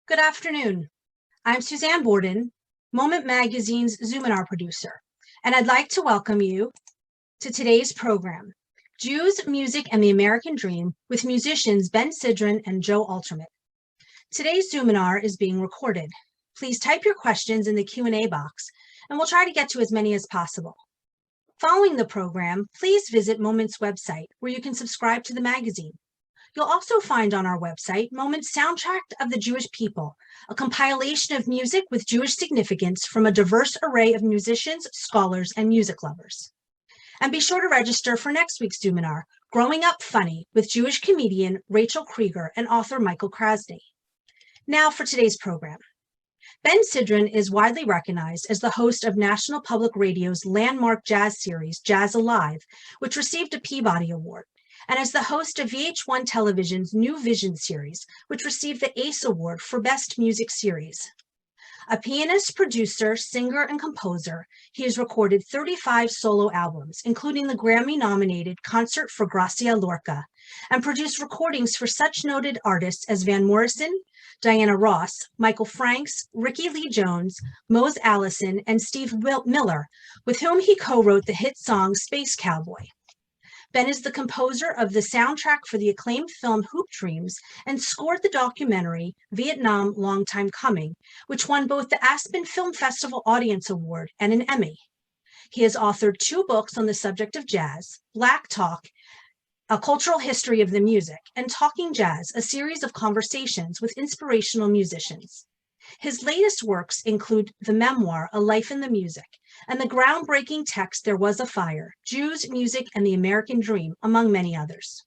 Good afternoon. I'm Suzanne Borden, Moment Magazine's Zoominar producer, and I'd like to welcome you to today's program, Jews, Music, and the American Dream, with musicians Ben Sidran and Joe Alterman. Today's Zoominar is being recorded. Please type your questions in the Q&A box, and we'll try to get to as many as possible. Following the program, please visit Moment's website, where you can subscribe to the magazine. You'll also find on our website Moment's Soundtrack of the Jewish People, a compilation of music with Jewish significance from a diverse array of musicians, scholars, and music lovers. And be sure to register for next week's Zoominar, Growing Up Funny, with Jewish comedian Rachel Krieger and author Michael Krasny. Now for today's program. Ben Sidran is widely recognized as the host of National Public Radio's landmark jazz series, Jazz Alive, which received a Peabody Award, and as the host of VH1 Television's New Vision series, which received the ACE Award for Best Music Series. A pianist, producer, singer, and composer, he has recorded 35 solo albums, including the Grammy-nominated Concert for Gracia Lorca, and produced recordings for such noted artists as Van Morrison, Diana Ross, Michael Franks, Ricky Lee Jones, Mose Allison, and Steve Miller, with whom he co-wrote the hit song Space Cowboy. Ben is the composer of the soundtrack for the acclaimed film Hoop Dreams and scored the documentary Vietnam Long Time Coming, which won both the Aspen Film Festival Audience Award and an Emmy. He has authored 2 books on the subject of jazz, Black Talk, A Cultural History of the Music, and Talking Jazz, a series of conversations with inspirational musicians. His latest works include the memoir, A Life in the Music, and the groundbreaking text, There Was a Fire, Jews, Music, and the American Dream, among many others.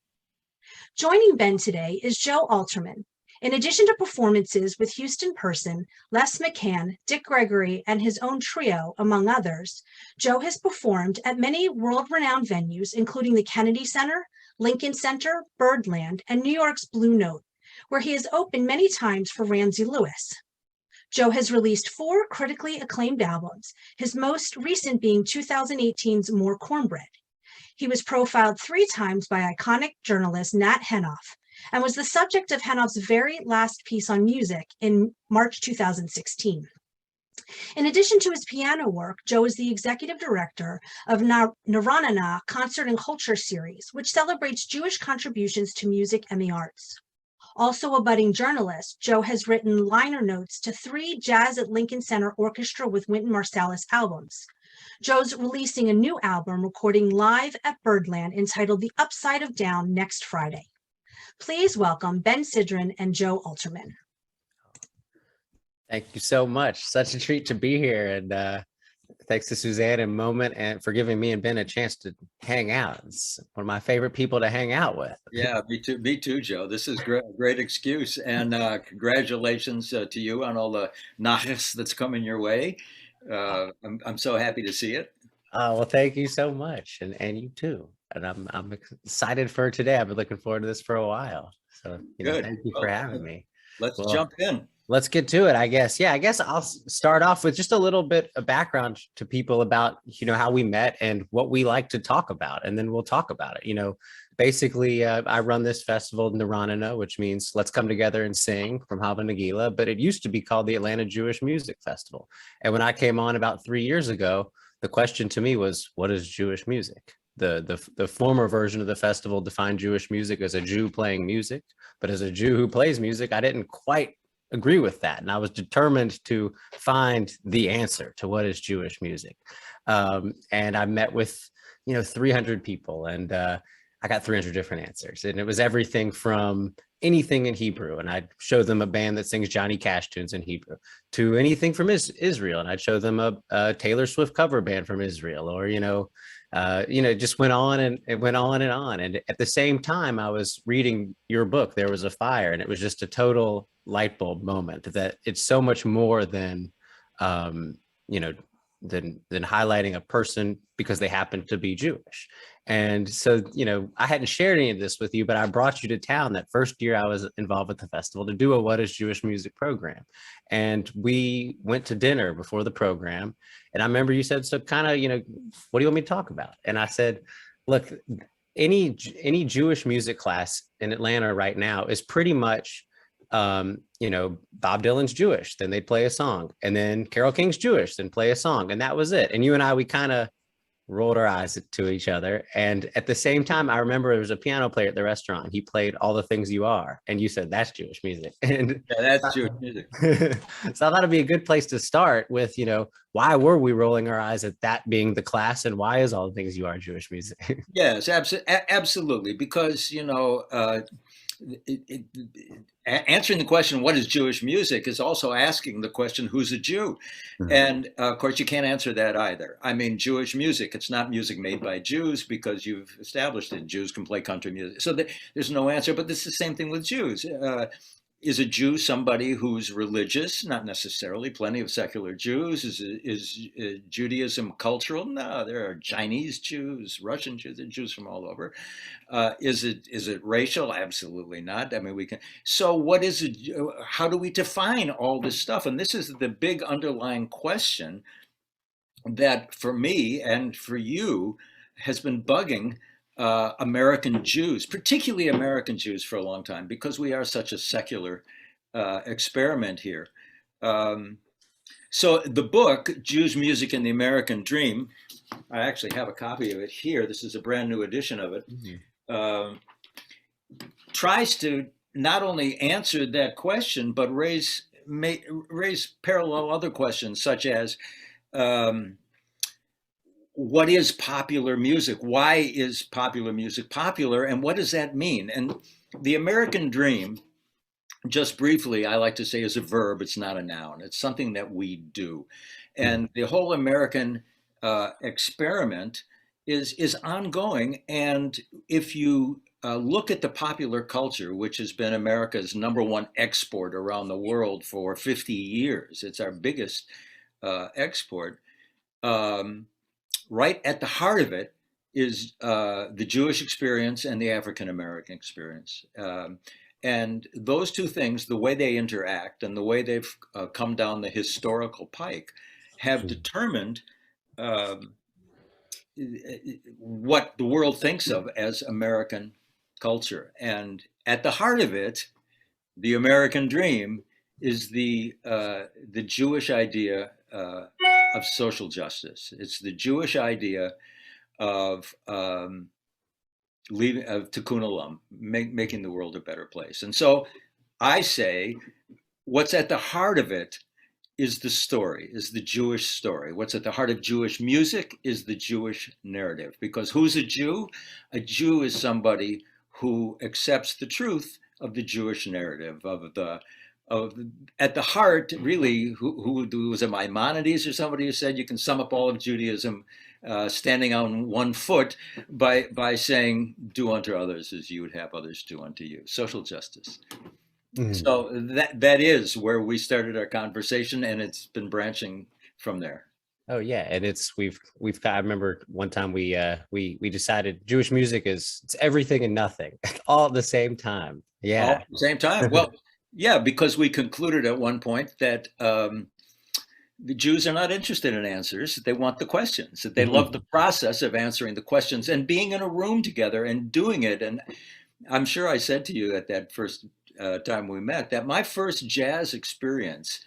Joining Ben today is Joe Alterman. In addition to performances with Houston Person, Les McCann, Dick Gregory, and his own trio, among others, Joe has performed at many world-renowned venues, including the Kennedy Center, Lincoln Center, Birdland, and New York's Blue Note, where he has opened many times for Ramsey Lewis. Joe has released 4 critically acclaimed albums, his most recent being 2018's More Cornbread. He was profiled 3 times by iconic journalist Nat Henoff and was the subject of Henoff's very last piece on music in March 2016. In addition to his piano work, Joe is the executive director of Neranenah Concert Culture Series, which celebrates Jewish contributions to music and the arts. Also a budding journalist, Joe has written liner notes to 3 Jazz at Lincoln Center Orchestra with Wynton Marsalis albums. Joe's releasing a new album recording live at Birdland entitled The Upside of Down next Friday. Please welcome Ben Sidran and Joe Alterman. Thank you so much. Such a treat to be here. And thanks to Suzanne and Moment and for giving me and Ben a chance to hang out. It's one of my favorite people to hang out with. Yeah, me too, Joe. This is great excuse. And congratulations to you on all the nachas that's coming your way. I'm so happy to see it. Well, thank you so much. And you too. And I'm excited for today. I've been looking forward to this for a while. So thank you for having me. Let's jump in. Let's get to it, I guess. Yeah, I guess I'll start off with just a little bit of background to people about, how we met and what we like to talk about. And then we'll talk about it. Basically, I run this festival, Neranenah, which means let's come together and sing from Hava Nagila. But it used to be called the Atlanta Jewish Music Festival. And when I came on about 3 years ago, the question to me was, what is Jewish music? The former version of the festival defined Jewish music as a Jew playing music. But as a Jew who plays music, I didn't quite agree with that. And I was determined to find the answer to what is Jewish music. And I met with, 300 people and I got 300 different answers. And it was everything from anything in Hebrew. And I'd show them a band that sings Johnny Cash tunes in Hebrew to anything from Israel. And I'd show them a Taylor Swift cover band from Israel or, it just went on and it went on and on. And at the same time, I was reading your book, There Was a Fire. And it was just a total light bulb moment that it's so much more than than highlighting a person because they happen to be Jewish. And so I hadn't shared any of this with you, but I brought you to town that first year I was involved with the festival to do a What is Jewish Music program. And we went to dinner before the program, and I remember you said, so kind of what do you want me to talk about? And I said, look, any Jewish music class in Atlanta right now is pretty much you know, Bob Dylan's Jewish, then they'd play a song, and then Carole King's Jewish, then play a song, and that was it. And you and I, we kind of rolled our eyes to each other. And at the same time, I remember there was a piano player at the restaurant. He played All the Things You Are, and you said that's Jewish music. And Yeah, that's Jewish music. so I thought it'd be a good place to start with, you know, why were we rolling our eyes at that being the class, and why is All the Things You Are Jewish music? Yes, absolutely. Because, you know, answering the question, what is Jewish music, is also asking the question, who's a Jew? And of course, you can't answer that either. I mean, Jewish music, it's not music made by Jews, because you've established that Jews can play country music. So there's no answer, but it's the same thing with Jews. Is a Jew somebody who's religious? Not necessarily. Plenty of secular Jews. Is Judaism cultural? No, there are Chinese Jews, Russian Jews, Jews from all over. Is it racial? Absolutely not. I mean, we can. So what is it? How do we define all this stuff? And this is the big underlying question that, for me and for you, has been bugging American Jews, particularly American Jews, for a long time, because we are such a secular experiment here. So the book, Jews, Music, and the American Dream, I actually have a copy of it here. This is a brand new edition of it. Tries to not only answer that question, but raise parallel other questions, such as, what is popular music? Why is popular music popular? And what does that mean? And the American dream, just briefly, I like to say, is a verb. It's not a noun. It's something that we do. And the whole American experiment is ongoing. And if you look at the popular culture, which has been America's #1 export around the world for 50 years, it's our biggest export. Right at the heart of it is the Jewish experience and the African American experience. And those two things, the way they interact and the way they've come down the historical pike, have determined what the world thinks of as American culture. And at the heart of it, the American dream is the Jewish idea of social justice. It's the Jewish idea of tikkun olam, making the world a better place. And so I say, what's at the heart of it is the story, is the Jewish story. What's at the heart of Jewish music is the Jewish narrative. Because who's a Jew? A Jew is somebody who accepts the truth of the Jewish narrative, at the heart, really, who was it, Maimonides or somebody who said you can sum up all of Judaism standing on one foot by saying, do unto others as you would have others do unto you. Social justice. So that is where we started our conversation, and it's been branching from there. Oh yeah, and we've got. I remember one time we decided Jewish music it's everything and nothing all at the same time. Yeah, all at the same time. Well. Yeah, because we concluded at one point that the Jews are not interested in answers. They want the questions. That they love the process of answering the questions and being in a room together and doing it. And I'm sure I said to you at that first time we met that my first jazz experience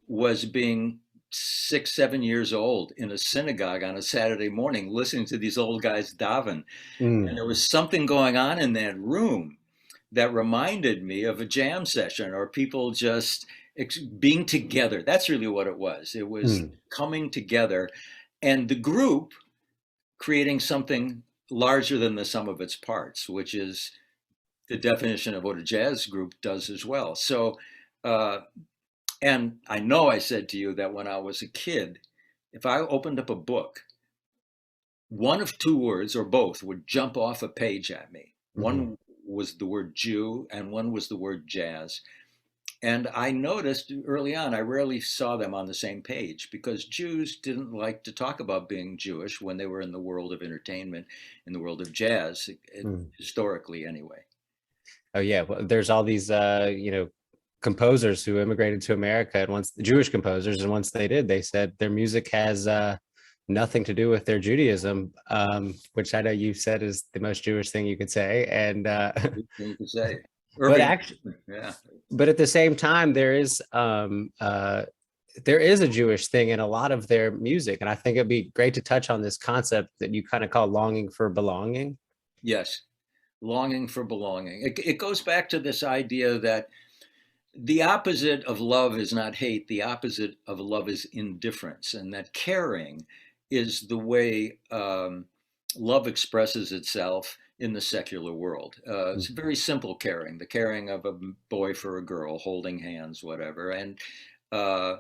was being 6, 7 years old in a synagogue on a Saturday morning, listening to these old guys daven. And there was something going on in that room that reminded me of a jam session, or people just being together. That's really what it was. It was coming together, and the group creating something larger than the sum of its parts, which is the definition of what a jazz group does as well. So, and I know I said to you that when I was a kid, if I opened up a book, one of two words or both would jump off a page at me. One was the word Jew, and one was the word jazz. And I noticed early on, I rarely saw them on the same page, because Jews didn't like to talk about being Jewish when they were in the world of entertainment, in the world of jazz, historically anyway. Oh yeah, well, there's all these composers who immigrated to America, and once the Jewish composers, and once they did, they said their music has nothing to do with their Judaism, which I know you said is the most Jewish thing you could say. And you could say. But Irving, actually, yeah. but at the same time, there is a Jewish thing in a lot of their music, and I think it'd be great to touch on this concept that you kind of call longing for belonging. Yes, longing for belonging. It goes back to this idea that the opposite of love is not hate. The opposite of love is indifference, and that caring is the way love expresses itself in the secular world. It's very simple caring, the caring of a boy for a girl, holding hands, whatever. And uh,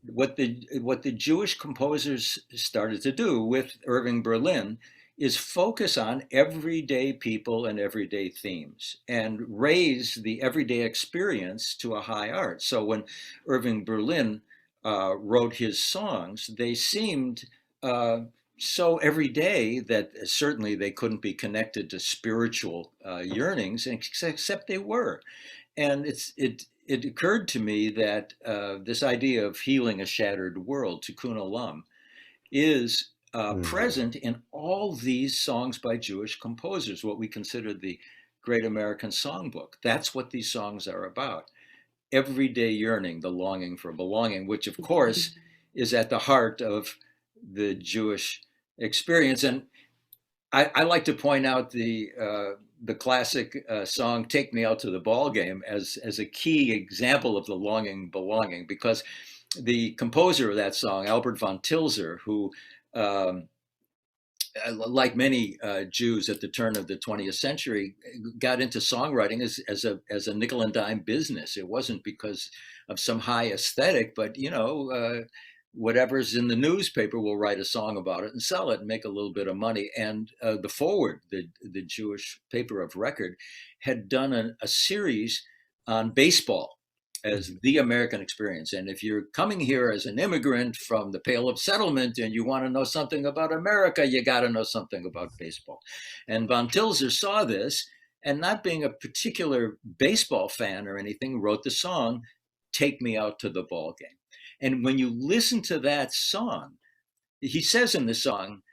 what the Jewish composers started to do with Irving Berlin is focus on everyday people and everyday themes and raise the everyday experience to a high art. So when Irving Berlin wrote his songs, they seemed so everyday that certainly they couldn't be connected to spiritual yearnings, except they were. And it occurred to me that this idea of healing a shattered world, tikkun olam, is present in all these songs by Jewish composers, what we consider the Great American Songbook. That's what these songs are about. Everyday yearning, the longing for belonging, which of course is at the heart of the Jewish experience. And I like to point out the classic song "Take Me Out to the Ball Game" as a key example of the longing belonging, because the composer of that song, Albert von Tilzer, who um, like many Jews at the turn of the 20th century, got into songwriting as a nickel and dime business. It wasn't because of some high aesthetic, but whatever's in the newspaper, we'll write a song about it and sell it and make a little bit of money. And the Forward, the Jewish paper of record, had done a series on baseball as the American experience. And if you're coming here as an immigrant from the Pale of Settlement and you want to know something about America, you got to know something about baseball. And von Tilzer saw this, and not being a particular baseball fan or anything, wrote the song, "Take Me Out to the Ball Game." And when you listen to that song, he says in the song,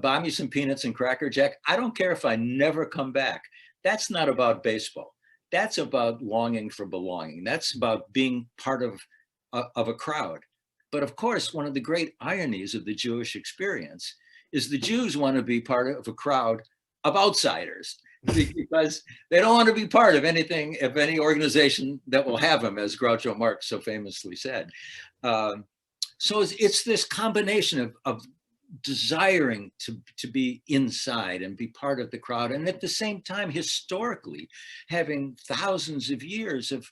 buy me some peanuts and Cracker Jack. I don't care if I never come back. That's not about baseball. That's about longing for belonging. That's about being part of a crowd. But of course, one of the great ironies of the Jewish experience is the Jews want to be part of a crowd of outsiders because they don't want to be part of anything, of any organization that will have them, as Groucho Marx so famously said. So it's this combination of desiring to be inside and be part of the crowd, and at the same time, historically, having thousands of years of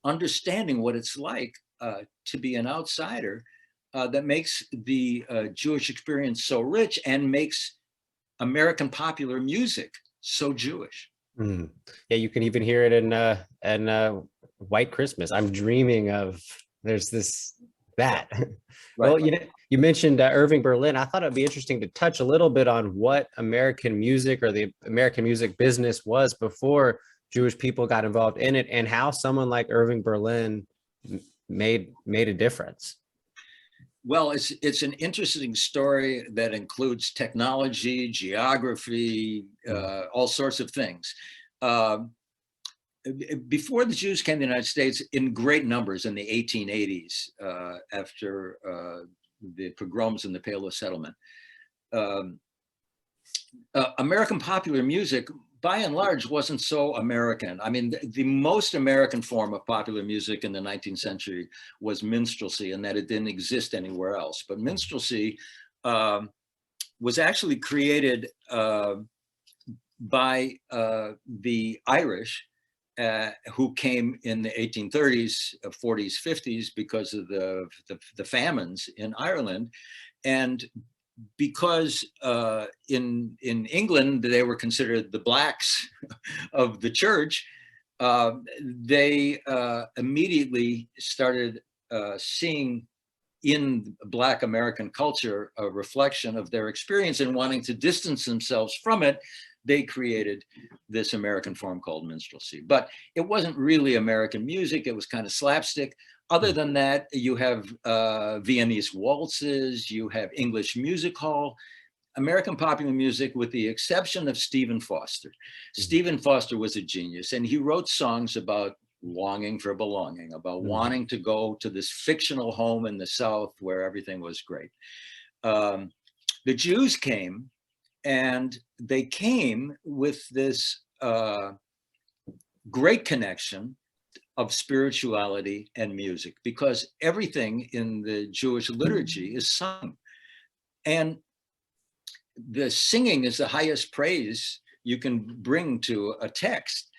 understanding what it's like to be an outsider, that makes the Jewish experience so rich and makes American popular music so Jewish. Yeah, you can even hear it in White Christmas. I'm dreaming of. There's that. Right. Well, you mentioned Irving Berlin. I thought it'd be interesting to touch a little bit on what American music or the American music business was before Jewish people got involved in it, and how someone like Irving Berlin made a difference. Well, it's an interesting story that includes technology, geography, all sorts of things. Before the Jews came to the United States in great numbers in the 1880s, after the pogroms in the Pale of Settlement, American popular music, by and large, wasn't so American. I mean, the most American form of popular music in the 19th century was minstrelsy, and that it didn't exist anywhere else. But minstrelsy was actually created by the Irish, who came in the 1830s, 40s, 50s because of the famines in Ireland. And because in England, they were considered the blacks of the church, they immediately started seeing in Black American culture a reflection of their experience, and wanting to distance themselves from it, they created this American form called minstrelsy. But it wasn't really American music. It was kind of slapstick. Other than that, you have Viennese waltzes, you have English music hall. American popular music, with the exception of Stephen Foster. Stephen Foster was a genius, and he wrote songs about longing for belonging, about wanting to go to this fictional home in the South where everything was great. The Jews came, and they came with this great connection of spirituality and music, because everything in the Jewish liturgy is sung. And the singing is the highest praise you can bring to a text.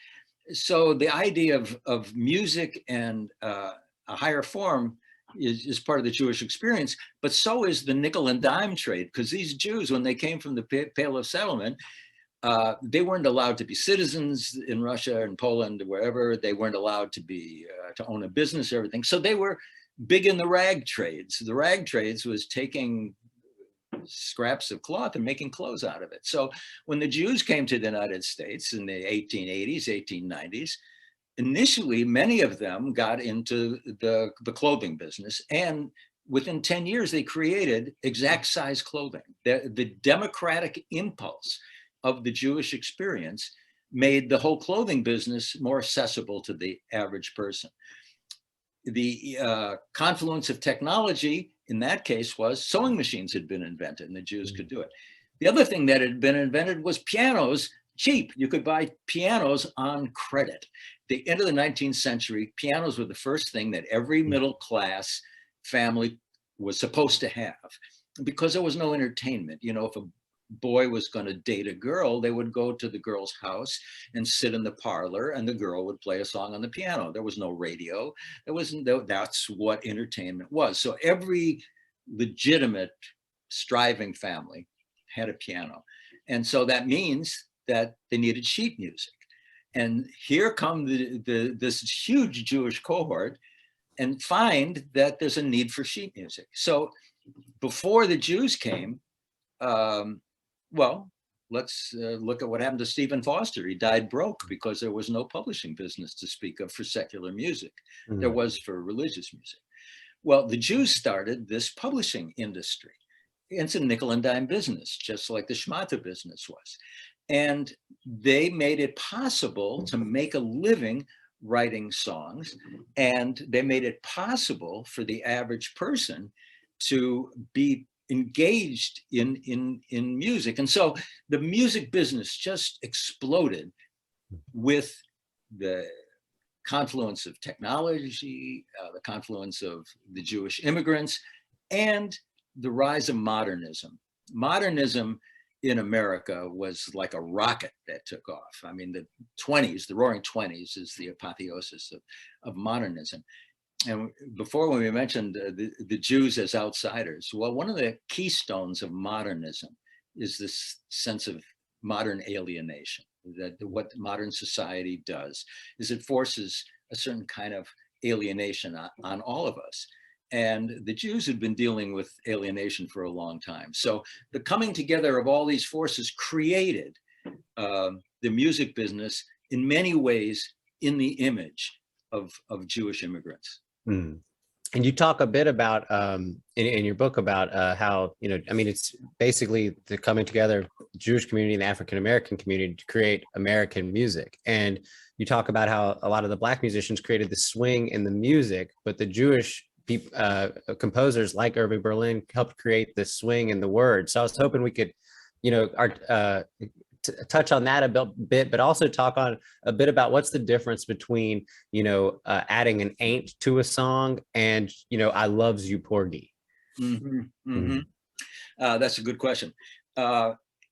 So the idea of music and a higher form is part of the Jewish experience, but so is the nickel and dime trade, because these Jews, when they came from the Pale of Settlement, they weren't allowed to be citizens in Russia and Poland, wherever. They weren't allowed to be to own a business or everything. So they were big in the rag trades. The rag trades was taking scraps of cloth and making clothes out of it. So when the Jews came to the United States in the 1880s, 1890s, initially many of them got into the clothing business, and within 10 years they created exact size clothing. The democratic impulse of the Jewish experience made the whole clothing business more accessible to the average person. The confluence of technology in that case was sewing machines had been invented, and the Jews could do it. The other thing that had been invented was pianos, cheap. You could buy pianos on credit. The end of the 19th century, pianos were the first thing that every middle class family was supposed to have, because there was no entertainment. You know, if a boy was going to date a girl, they would go to the girl's house and sit in the parlor, and the girl would play a song on the piano. There was no radio. That's what entertainment was. So every legitimate, striving family had a piano. And so that means that they needed sheet music. And here come this huge Jewish cohort and find that there's a need for sheet music. So before the Jews came, well, let's look at what happened to Stephen Foster. He died broke because there was no publishing business to speak of for secular music. There was for religious music. Well, the Jews started this publishing industry. It's a nickel and dime business, just like the Shmata business was. And they made it possible to make a living writing songs, and they made it possible for the average person to be engaged in music. And so the music business just exploded with the confluence of technology, the confluence of the Jewish immigrants, and the rise of modernism. Modernism in America was like a rocket that took off. I mean, the 20s, the roaring 20s is the apotheosis of modernism. And before, when we mentioned the Jews as outsiders, well, one of the keystones of modernism is this sense of modern alienation, that what modern society does is it forces a certain kind of alienation on all of us. And the Jews had been dealing with alienation for a long time. So the coming together of all these forces created the music business in many ways in the image of Jewish immigrants. And you talk a bit about in your book about how, you know, I mean, it's basically the coming together of the Jewish community and the African-American community to create American music. And you talk about how a lot of the Black musicians created the swing in the music, but the Jewish composers like Irving Berlin helped create the swing in the words. So I was hoping we could, you know, touch on that a bit, but also talk on a bit about what's the difference between, you know, adding an ain't to a song and, you know, I loves you, Porgy. That's a good question.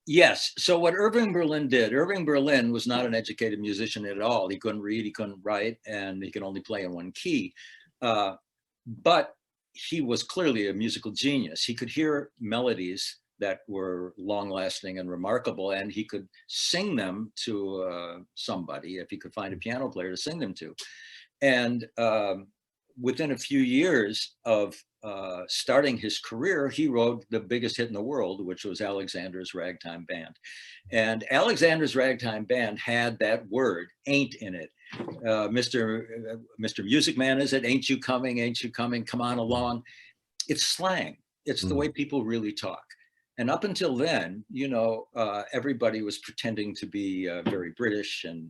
Yes. So what Irving Berlin did, Irving Berlin was not an educated musician at all. He couldn't read, he couldn't write, and he could only play in one key. But he was clearly a musical genius. He could hear melodies that were long-lasting and remarkable, and he could sing them to somebody if he could find a piano player to sing them to. And within a few years of starting his career, he wrote the biggest hit in the world, which was Alexander's Ragtime Band. And Alexander's Ragtime Band had that word, ain't, in it. Mr. Music Man, is it? Ain't you coming? Ain't you coming? Come on along. It's slang. It's the way people really talk. And up until then, everybody was pretending to be very British and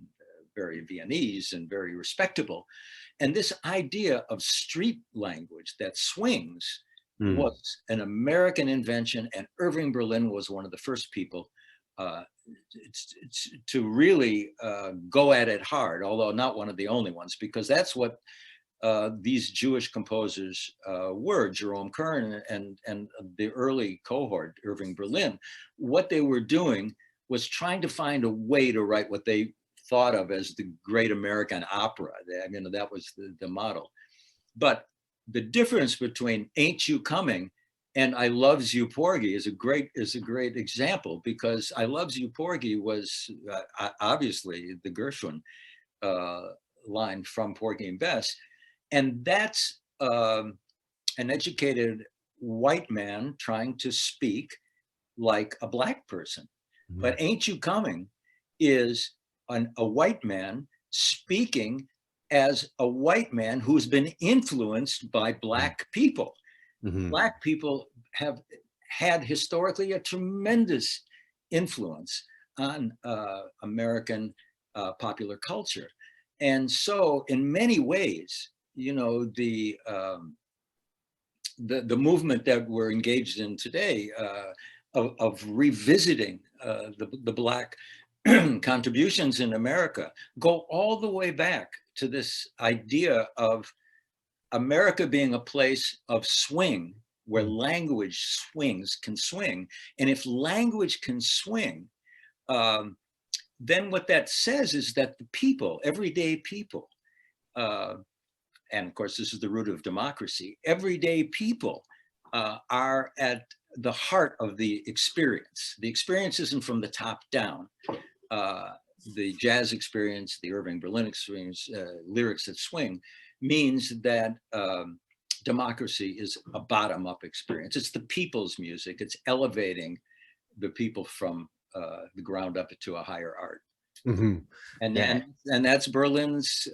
very Viennese and very respectable. And this idea of street language that swings was an American invention, and Irving Berlin was one of the first people to really go at it hard, although not one of the only ones, because that's what these Jewish composers were, Jerome Kern and the early cohort, Irving Berlin. What they were doing was trying to find a way to write what they thought of as the great American opera. That was the model. But the difference between Ain't You Coming and I Loves You Porgy is a great example, because I Loves You Porgy was obviously the Gershwin line from Porgy and Bess. And that's an educated white man trying to speak like a Black person. But Ain't You Coming is a white man speaking as a white man who's been influenced by Black people. Black people have had historically a tremendous influence on American popular culture. And so in many ways, the movement that we're engaged in today of revisiting the Black contributions in America go all the way back to this idea of America being a place of swing, where language can swing. And if language can swing, then what that says is that the people, everyday people, and of course, this is the root of democracy, everyday people are at the heart of the experience. The experience isn't from the top down. The jazz experience, the Irving Berlin experience, lyrics that swing, means that democracy is a bottom-up experience. It's the people's music. It's elevating the people from the ground up to a higher art. And that's Berlin's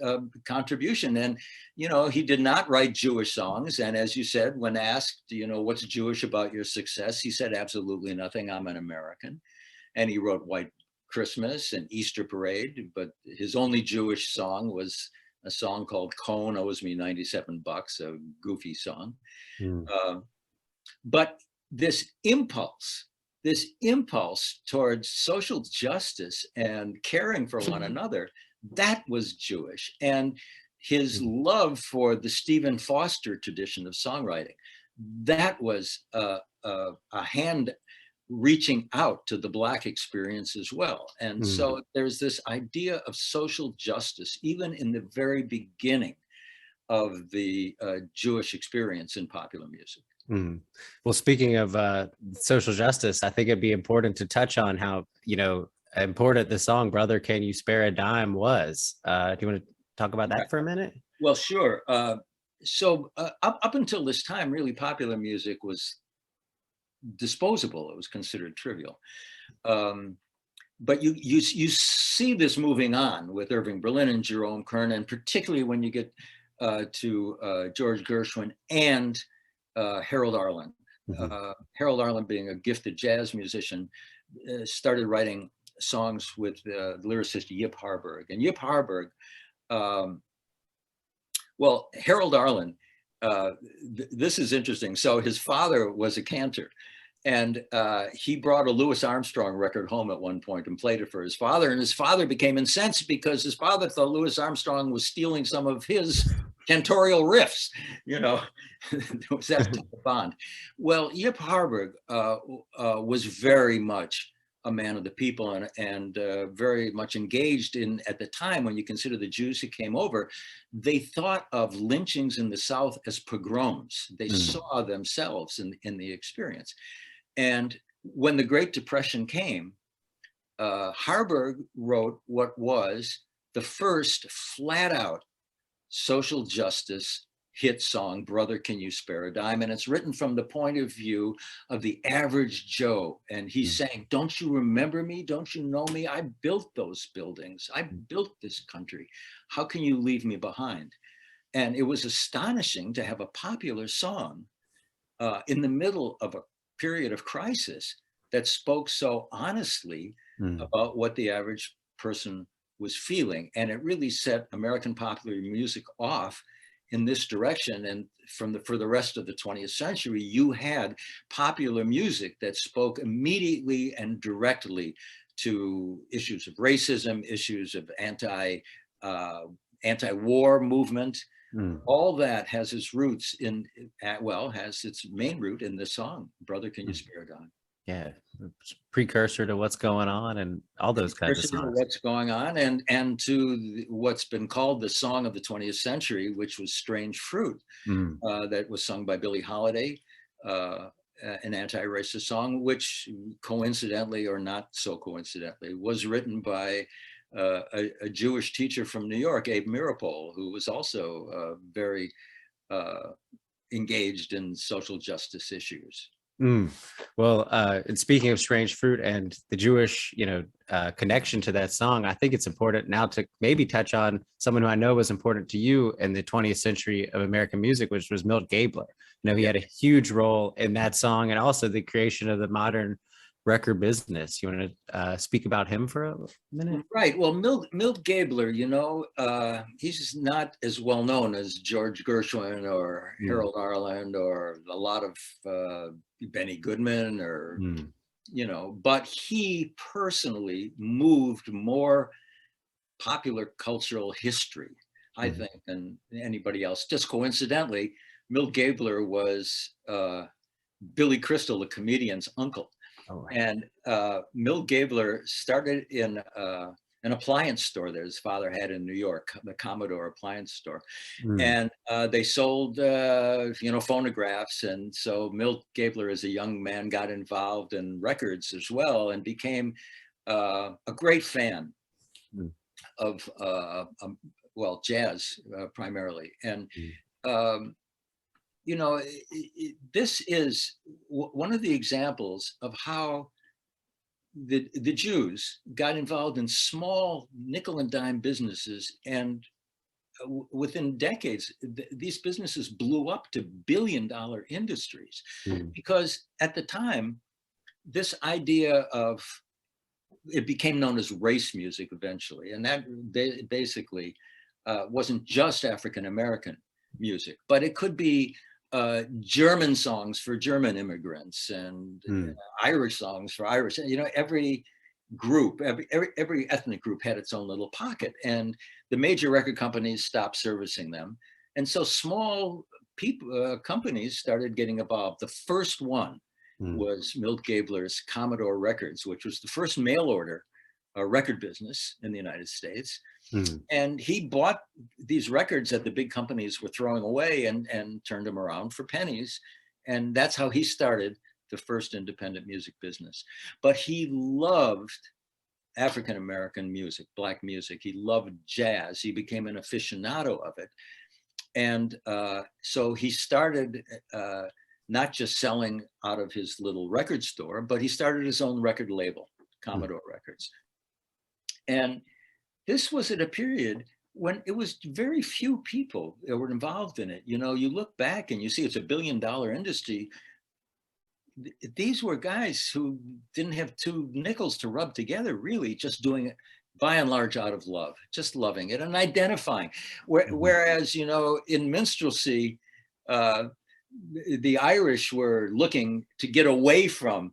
contribution. And he did not write Jewish songs. And as you said, when asked, what's Jewish about your success, he said absolutely nothing. I'm an American. And he wrote White Christmas and Easter Parade, but his only Jewish song was a song called Cohn Owes Me $97, a goofy song. But this impulse towards social justice and caring for one another, that was Jewish. And his love for the Stephen Foster tradition of songwriting, that was a hand reaching out to the Black experience as well. And so there's this idea of social justice, even in the very beginning of the Jewish experience in popular music. Well, speaking of social justice, I think it'd be important to touch on how, important the song Brother, Can You Spare a Dime was. Do you want to talk about that for a minute? Well, sure. So up until this time, really popular music was disposable. It was considered trivial. But you see this moving on with Irving Berlin and Jerome Kern, and particularly when you get to George Gershwin and Harold Arlen. Harold Arlen, being a gifted jazz musician, started writing songs with the lyricist Yip Harburg. And Yip Harburg, well, Harold Arlen, this is interesting. So his father was a cantor, and he brought a Louis Armstrong record home at one point and played it for his father. And his father became incensed because his father thought Louis Armstrong was stealing some of his cantorial riffs. There was that type of bond. Well, Yip Harburg was very much a man of the people and very much engaged in, at the time when you consider the Jews who came over, they thought of lynchings in the South as pogroms. They saw themselves in the experience. And when the Great Depression came, Harburg wrote what was the first flat out social justice hit song, Brother, Can You Spare a Dime? And it's written from the point of view of the average Joe. And he's saying, don't you remember me? Don't you know me? I built those buildings. I built this country. How can you leave me behind? And it was astonishing to have a popular song in the middle of a period of crisis that spoke so honestly about what the average person was feeling. And it really set American popular music off in this direction. And for the rest of the 20th century, you had popular music that spoke immediately and directly to issues of racism, issues of anti-war movement. All that has its roots has its main root in the song, Brother, Can You Spare a Dime? Yeah, it's precursor to What's Going On and all those kinds of songs. What's going on, and to what's been called the song of the 20th century, which was Strange Fruit, that was sung by Billie Holiday, an anti-racist song, which coincidentally or not so coincidentally was written by a Jewish teacher from New York, Abe Mirapol, who was also very engaged in social justice issues. Well, and speaking of Strange Fruit and the Jewish, connection to that song, I think it's important now to maybe touch on someone who I know was important to you in the 20th century of American music, which was Milt Gabler. He had a huge role in that song and also the creation of the modern record business. You want to speak about him for a minute? Right. Well, Milt Gabler, he's not as well known as George Gershwin or Harold Arlen or a lot of Benny Goodman or, but he personally moved more popular cultural history, I think, than anybody else. Just coincidentally, Milt Gabler was Billy Crystal, the comedian's uncle. Oh, right. And Milt Gabler started in an appliance store that his father had in New York, the Commodore appliance store. And they sold, phonographs. And so Milt Gabler, as a young man, got involved in records as well and became a great fan of, jazz primarily. And this is one of the examples of how the Jews got involved in small nickel and dime businesses, and within decades, these businesses blew up to billion-dollar industries. Because at the time, this idea of it became known as race music eventually, and that basically wasn't just African American music, but it could be German songs for German immigrants and Irish songs for Irish. Every group, every ethnic group had its own little pocket, and the major record companies stopped servicing them, and so small companies started getting involved. The first one was Milt Gabler's Commodore Records, which was the first mail order record business in the United States. And he bought these records that the big companies were throwing away and turned them around for pennies. And that's how he started the first independent music business. But he loved African-American music, Black music. He loved jazz. He became an aficionado of it. And so he started not just selling out of his little record store, but he started his own record label, Commodore Records. And this was at a period when it was very few people that were involved in it. You look back and you see it's $1 billion industry. These were guys who didn't have two nickels to rub together, really, just doing it by and large out of love, just loving it and identifying. Whereas, in Minstrelsy, the Irish were looking to get away from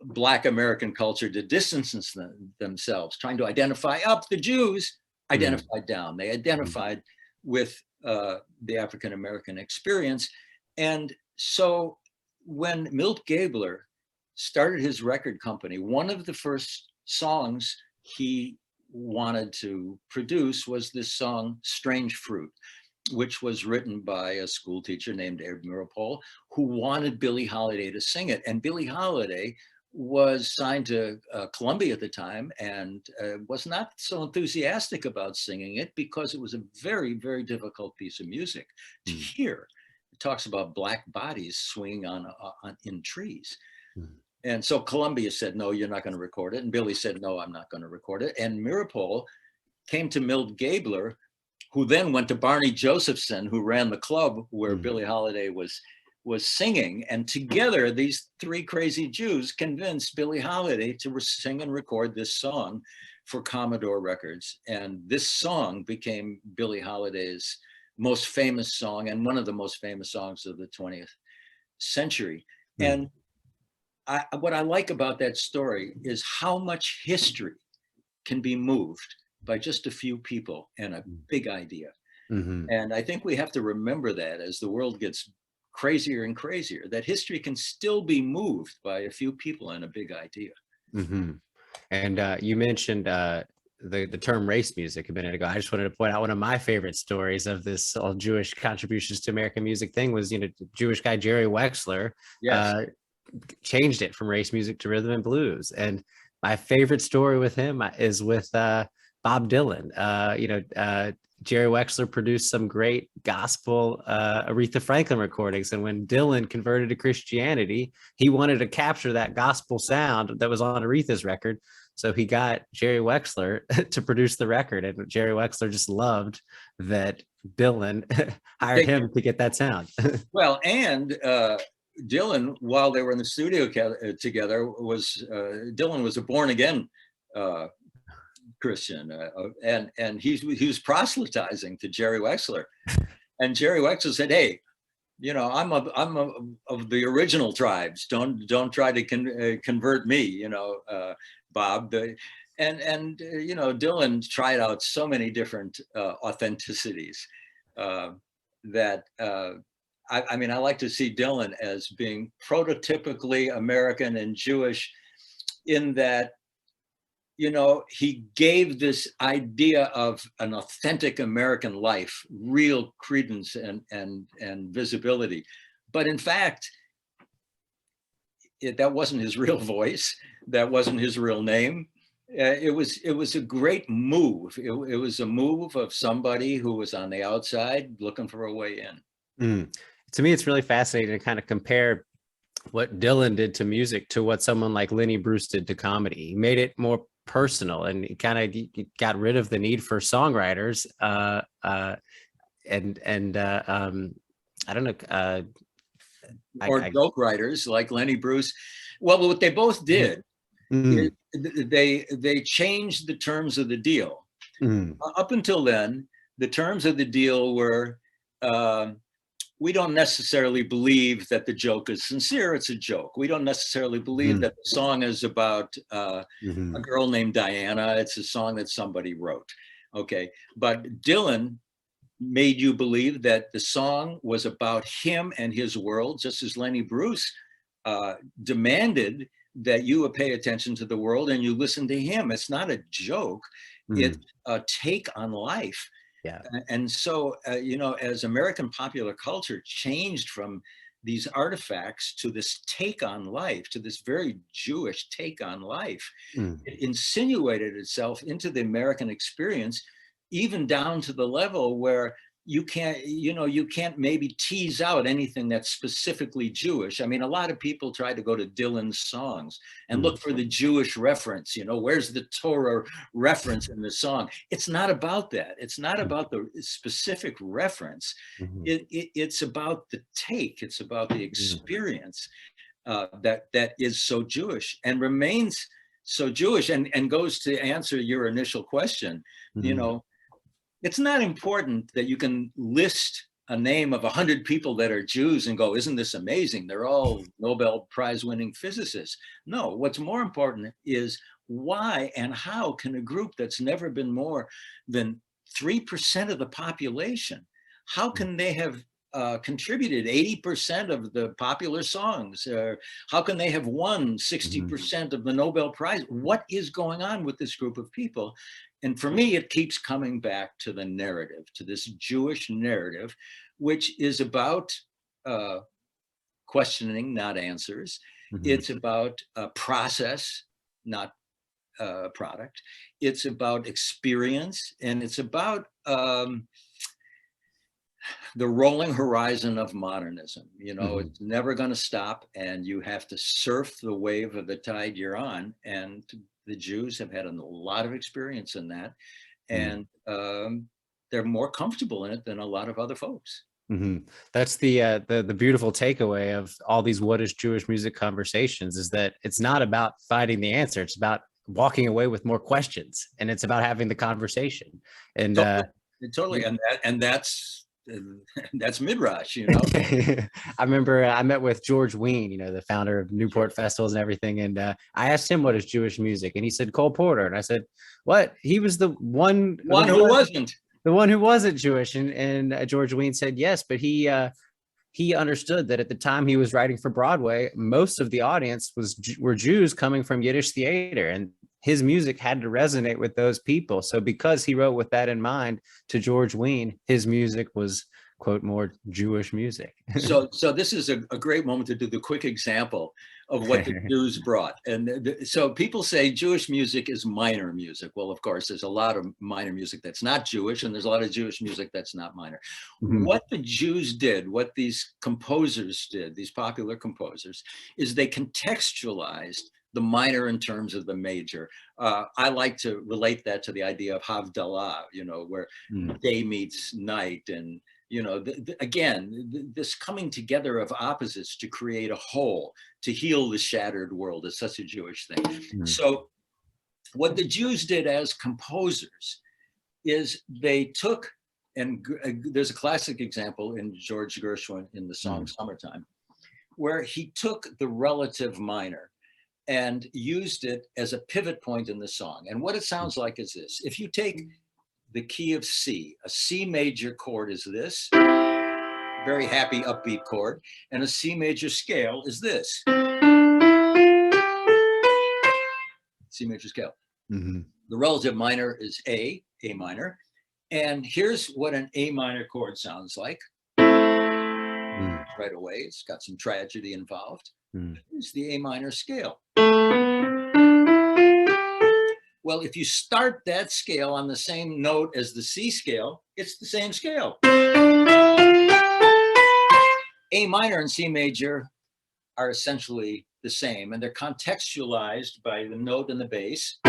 Black American culture, to distance themselves, trying to identify up. The Jews identified down. They identified with the African American experience. And so when Milt Gabler started his record company, one of the first songs he wanted to produce was this song, Strange Fruit, which was written by a school teacher named Abe Mirapol, who wanted Billie Holiday to sing it. And Billie Holiday was signed to Columbia at the time and was not so enthusiastic about singing it because it was a very, very difficult piece of music to hear. It talks about Black bodies swinging in trees. And so Columbia said, no, you're not going to record it. And Billie said, no, I'm not going to record it. And Mirapol came to Milt Gabler, who then went to Barney Josephson, who ran the club where Billie Holiday was was singing, and together these three crazy Jews convinced Billie Holiday to sing and record this song for Commodore Records. And this song became Billie Holiday's most famous song and one of the most famous songs of the 20th century. And what I like about that story is how much history can be moved by just a few people and a big idea. And I think we have to remember that as the world gets crazier and crazier, that history can still be moved by a few people and a big idea. And you mentioned the term race music a minute ago. I just wanted to point out one of my favorite stories of this all Jewish contributions to American music thing was, the Jewish guy Jerry Wexler changed it from race music to rhythm and blues. And my favorite story with him is with Bob Dylan. Jerry Wexler produced some great gospel Aretha Franklin recordings. And when Dylan converted to Christianity, he wanted to capture that gospel sound that was on Aretha's record. So he got Jerry Wexler to produce the record. And Jerry Wexler just loved that Dylan hired him to get that sound. Well, and Dylan, while they were in the studio together, Dylan was a born again Christian, and he was proselytizing to Jerry Wexler, and Jerry Wexler said, "Hey, I'm of the original tribes. Don't try to convert me, Bob." And Dylan tried out so many different authenticities that I like to see Dylan as being prototypically American and Jewish, in that he gave this idea of an authentic American life real credence and visibility. But in fact, that wasn't his real voice. That wasn't his real name. It was a great move. It was a move of somebody who was on the outside looking for a way in. To me, it's really fascinating to kind of compare what Dylan did to music to what someone like Lenny Bruce did to comedy. He made it more personal, and he kind of got rid of the need for songwriters I don't know or joke writers like Lenny Bruce. Well, what they both did is they changed the terms of the deal. Up until then, the terms of the deal were we don't necessarily believe that the joke is sincere. It's a joke. We don't necessarily believe that the song is about a girl named Diana. It's a song that somebody wrote. Okay. But Dylan made you believe that the song was about him and his world, just as Lenny Bruce demanded that you would pay attention to the world and you listen to him. It's not a joke. It's a take on life. Yeah. And so, as American popular culture changed from these artifacts to this take on life, to this very Jewish take on life, it insinuated itself into the American experience, even down to the level where you can't maybe tease out anything that's specifically Jewish. I mean, a lot of people try to go to Dylan's songs and look for the Jewish reference. Where's the Torah reference in the song? It's not about that. It's not about the specific reference. It's about the take. It's about the experience that is so Jewish and remains so Jewish, and goes to answer your initial question. It's not important that you can list a name of 100 people that are Jews and go, isn't this amazing? They're all Nobel Prize winning physicists. No, what's more important is why and how can a group that's never been more than 3% of the population, how can they have contributed 80% of the popular songs? How can they have won 60% of the Nobel Prize? What is going on with this group of people? And for me, it keeps coming back to the narrative, to this Jewish narrative, which is about questioning, not answers. It's about process, not product. It's about experience, and it's about the rolling horizon of modernism. It's never going to stop, and you have to surf the wave of the tide you're on. And the Jews have had a lot of experience in that, and they're more comfortable in it than a lot of other folks. That's the beautiful takeaway of all these "What is Jewish music" conversations, is that it's not about finding the answer. It's about walking away with more questions, and it's about having the conversation. And Totally, and that's midrash, you know. I remember I met with George Wein, you know, the founder of Newport Festivals and everything, and I asked him what is Jewish music, and he said Cole Porter, and I said, "What?" He was the one who wasn't. The one who wasn't Jewish, and George Wein said yes, but he understood that at the time he was writing for Broadway, most of the audience were Jews coming from Yiddish theater, and his music had to resonate with those people. So because he wrote with that in mind to George Wein, his music was, quote, more Jewish music. So this is a great moment to do the quick example of what the Jews brought. And so people say Jewish music is minor music. Well, of course, there's a lot of minor music that's not Jewish, and there's a lot of Jewish music that's not minor. What the Jews did, what these composers did, these popular composers, is they contextualized the minor in terms of the major. I like to relate that to the idea of Havdalah, you know, where day meets night, and you know, again, this coming together of opposites to create a whole, to heal the shattered world is such a Jewish thing. So what the Jews did as composers is they took, and there's a classic example in George Gershwin in the song Summertime, where he took the relative minor and used it as a pivot point in the song. And what it sounds like is this: if you take the key of C, a C major chord is this, very happy upbeat chord, and a C major scale is this, C major scale. The relative minor is A minor, and here's what an A minor chord sounds like. Right away, it's got some tragedy involved. Here's the A minor scale. Well, if you start that scale on the same note as the C scale, it's the same scale. A minor and C major are essentially the same, and they're contextualized by the note and the bass,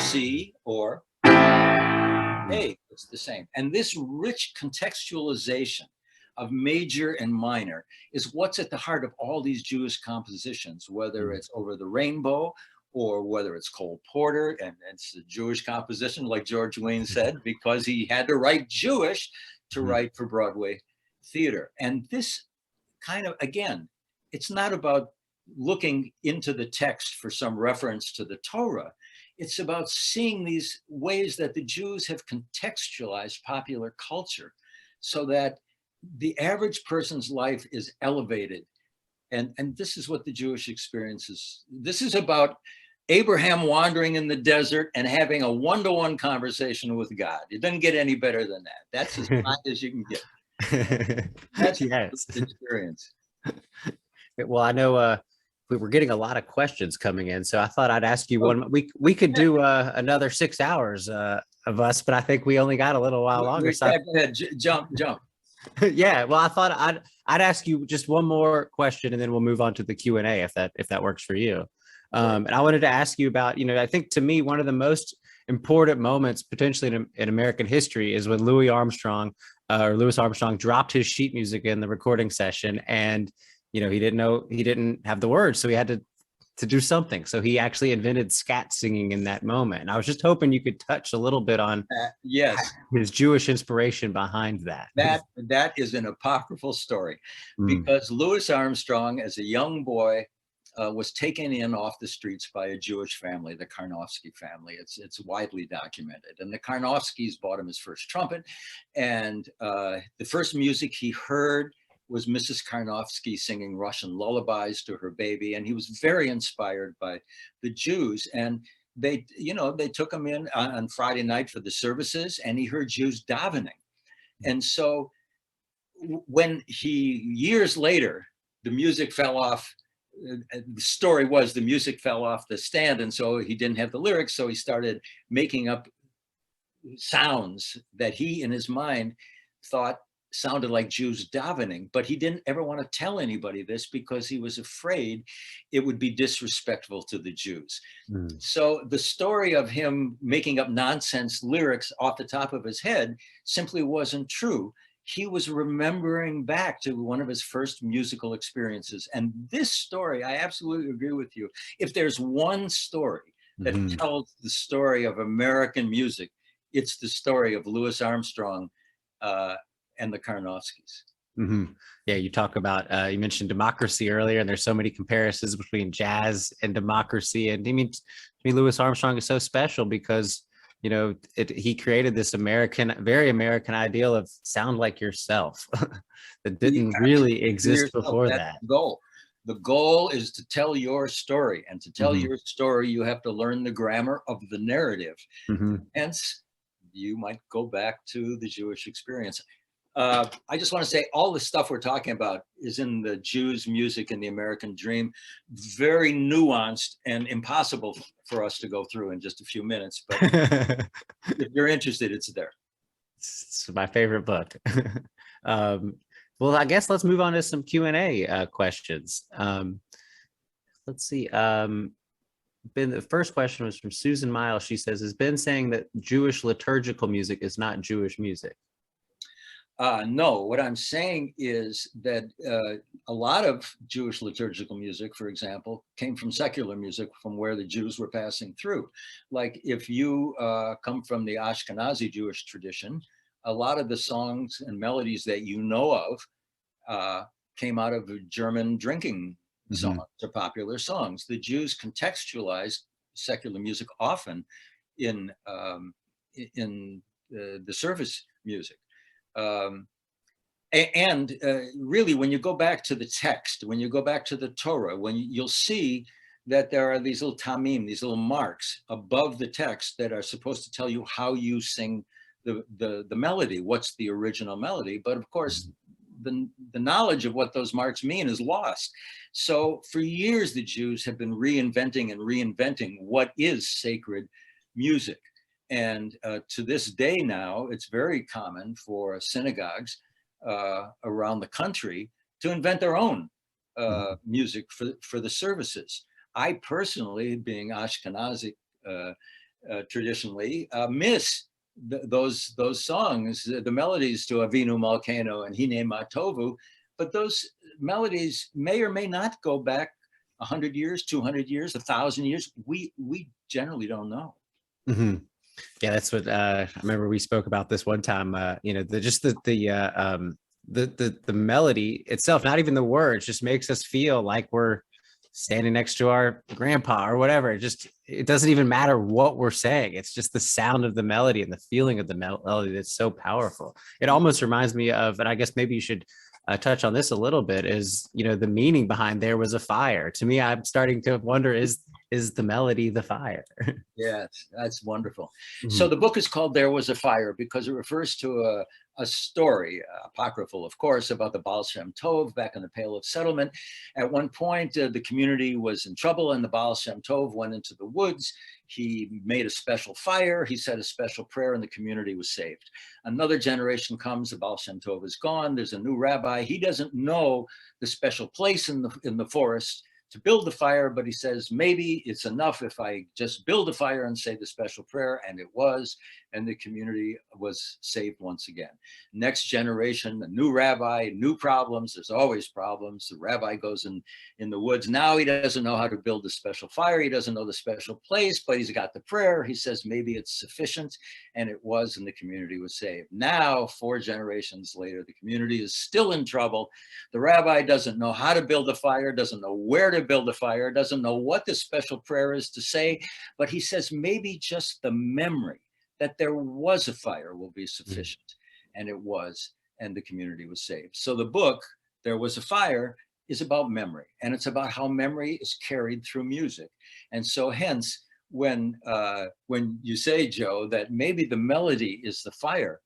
C or A, it's the same. And this rich contextualization of major and minor is what's at the heart of all these Jewish compositions, whether it's Over the Rainbow, or whether it's Cole Porter, and it's a Jewish composition, like George Wein said, because he had to write Jewish to write for Broadway theater. And this kind of, again, it's not about looking into the text for some reference to the Torah. It's about seeing these ways that the Jews have contextualized popular culture so that the average person's life is elevated. And this is what the Jewish experience is. This is about Abraham wandering in the desert and having a one-to-one conversation with God. It doesn't get any better than that. That's as high as you can get. That's the experience. Well, I know we were getting a lot of questions coming in, so I thought I'd ask you one. We could do another 6 hours of us, but I think we only got a little while longer. So go ahead, jump. Yeah, well, I thought I'd ask you just one more question, and then we'll move on to the Q&A if that works for you. And I wanted to ask you about, you know, I think to me one of the most important moments potentially in American history is when Louis Armstrong dropped his sheet music in the recording session, and you know he didn't have the words, so he had to do something. So he actually invented scat singing in that moment. And I was just hoping you could touch a little bit on his Jewish inspiration behind that. That is an apocryphal story, because Louis Armstrong, as a young boy, was taken in off the streets by a Jewish family, the Karnofsky family. It's widely documented. And the Karnofskys bought him his first trumpet. And the first music he heard was Mrs. Karnofsky singing Russian lullabies to her baby. And he was very inspired by the Jews. And they took him in on Friday night for the services, and he heard Jews davening. And so when years later, the music fell off, the story was the music fell off the stand, and so he didn't have the lyrics, so he started making up sounds that he in his mind thought sounded like Jews davening, but he didn't ever want to tell anybody this because he was afraid it would be disrespectful to the Jews. So the story of him making up nonsense lyrics off the top of his head simply wasn't true. he was remembering back to one of his first musical experiences. And this story, I absolutely agree with you. If there's one story that tells the story of American music, it's the story of Louis Armstrong and the Karnofskys. Yeah, you talk about, you mentioned democracy earlier, and there's so many comparisons between jazz and democracy. And I mean, Louis Armstrong is so special because, you know, he created this very American ideal of sound like yourself that didn't really exist before that. The goal is to tell your story, and to tell your story, you have to learn the grammar of the narrative. Hence, you might go back to the Jewish experience. I just want to say all the stuff we're talking about is in the Jews' music and the American dream, very nuanced and impossible for us to go through in just a few minutes. But if you're interested, it's there. It's my favorite book. Well, I guess let's move on to some Q&A questions. Let's see. Ben, the first question was from Susan Miles. She says, is Ben saying that Jewish liturgical music is not Jewish music? No, what I'm saying is that a lot of Jewish liturgical music, for example, came from secular music, from where the Jews were passing through. Like if you come from the Ashkenazi Jewish tradition, a lot of the songs and melodies that you know of came out of German drinking songs or popular songs. The Jews contextualized secular music often in the service music. Really, when you go back to the text, when you go back to the Torah, you'll see that there are these little tamim, these little marks above the text that are supposed to tell you how you sing the melody, what's the original melody. But of course, the knowledge of what those marks mean is lost. So for years, the Jews have been reinventing what is sacred music. And to this day now, it's very common for synagogues around the country to invent their own music for the services. I personally, being Ashkenazi traditionally, miss those songs, the melodies to Avinu Malkeinu and Hine Ma Tovu, but those melodies may or may not go back 100 years, 200 years, 1,000 years. We generally don't know. Yeah, that's what I remember. We spoke about this one time. You know, the melody itself, not even the words, just makes us feel like we're standing next to our grandpa or whatever. It doesn't even matter what we're saying. It's just the sound of the melody and the feeling of the melody that's so powerful. It almost reminds me of, and I guess maybe you should touch on this a little bit, is, you know, the meaning behind "There Was a Fire." To me, I'm starting to wonder, is the melody the fire? Yes, that's wonderful. So the book is called "There Was a Fire" because it refers to a story, apocryphal, of course, about the Baal Shem Tov back in the Pale of Settlement. At one point, the community was in trouble, and the Baal Shem Tov went into the woods. He made a special fire. He said a special prayer, and the community was saved. Another generation comes. The Baal Shem Tov is gone. There's a new rabbi. He doesn't know the special place in the forest to build the fire, but he says, maybe it's enough if I just build a fire and say the special prayer, and it was, and the community was saved once again. Next generation, a new rabbi, new problems. There's always problems. The rabbi goes in the woods. Now he doesn't know how to build a special fire. He doesn't know the special place, but he's got the prayer. He says, maybe it's sufficient, and it was, and the community was saved. Now, 4 generations later, the community is still in trouble. The rabbi doesn't know how to build a fire, doesn't know where to build a fire, doesn't know what the special prayer is to say, but he says maybe just the memory that there was a fire will be sufficient. And it was, and the community was saved. So the book, There Was a Fire, is about memory, and it's about how memory is carried through music. And so hence, when you say, Joe, that maybe the melody is the fire,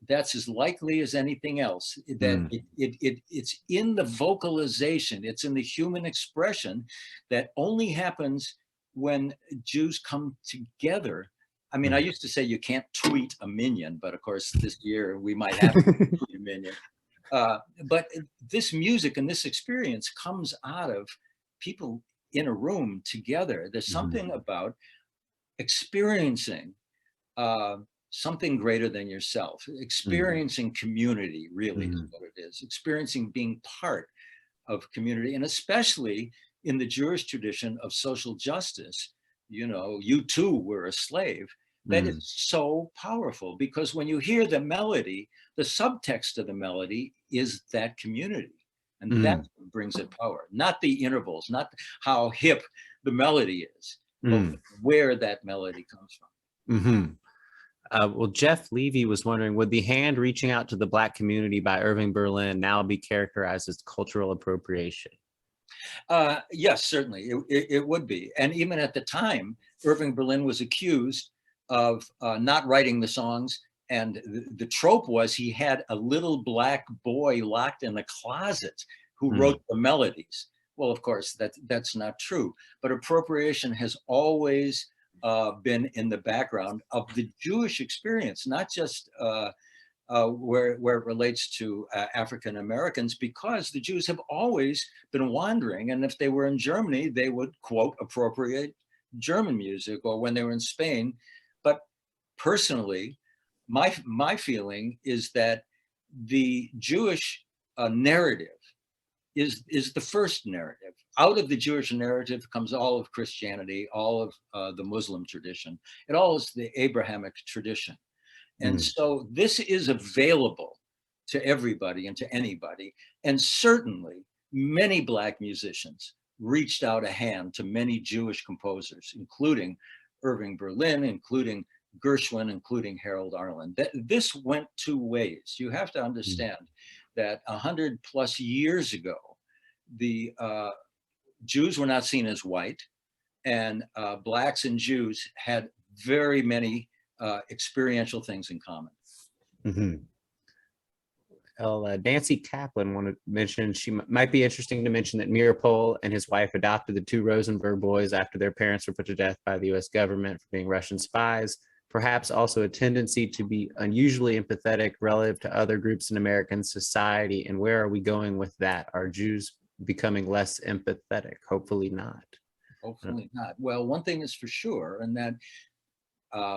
that's as likely as anything else, that it's in the vocalization, it's in the human expression that only happens when Jews come together. I mean, I used to say you can't tweet a minion, but of course this year we might have to tweet a minion. But this music and this experience comes out of people in a room together. There's something about experiencing something greater than yourself, experiencing community really is what it is, experiencing being part of community, and especially in the Jewish tradition of social justice. You know, you too were a slave. That is so powerful, because when you hear the melody, the subtext of the melody is that community. And that's what brings it power, not the intervals, not how hip the melody is, but where that melody comes from. Well, Jeff Levy was wondering, would the hand reaching out to the Black community by Irving Berlin now be characterized as cultural appropriation? Yes, certainly it would be. And even at the time, Irving Berlin was accused of not writing the songs. And the trope was he had a little Black boy locked in the closet who wrote the melodies. Well, of course, that's not true. But appropriation has always been in the background of the Jewish experience, not just where it relates to African Americans, because the Jews have always been wandering. And if they were in Germany, they would, quote, appropriate German music, or when they were in Spain. But personally, my feeling is that the Jewish narrative is the first narrative. Out of the Jewish narrative comes all of Christianity, all of the Muslim tradition. It all is the Abrahamic tradition. And so this is available to everybody and to anybody. And certainly many Black musicians reached out a hand to many Jewish composers, including Irving Berlin, including Gershwin, including Harold Arlen. This went two ways. You have to understand that 100+ years ago, the Jews were not seen as white, and Blacks and Jews had very many experiential things in common. Well, Nancy Kaplan wanted to mention, might be interesting to mention that Meeropol and his wife adopted the two Rosenberg boys after their parents were put to death by the US government for being Russian spies. Perhaps also a tendency to be unusually empathetic relative to other groups in American society. And where are we going with that? Are Jews becoming less empathetic? Hopefully not. Hopefully not. Well, one thing is for sure, and that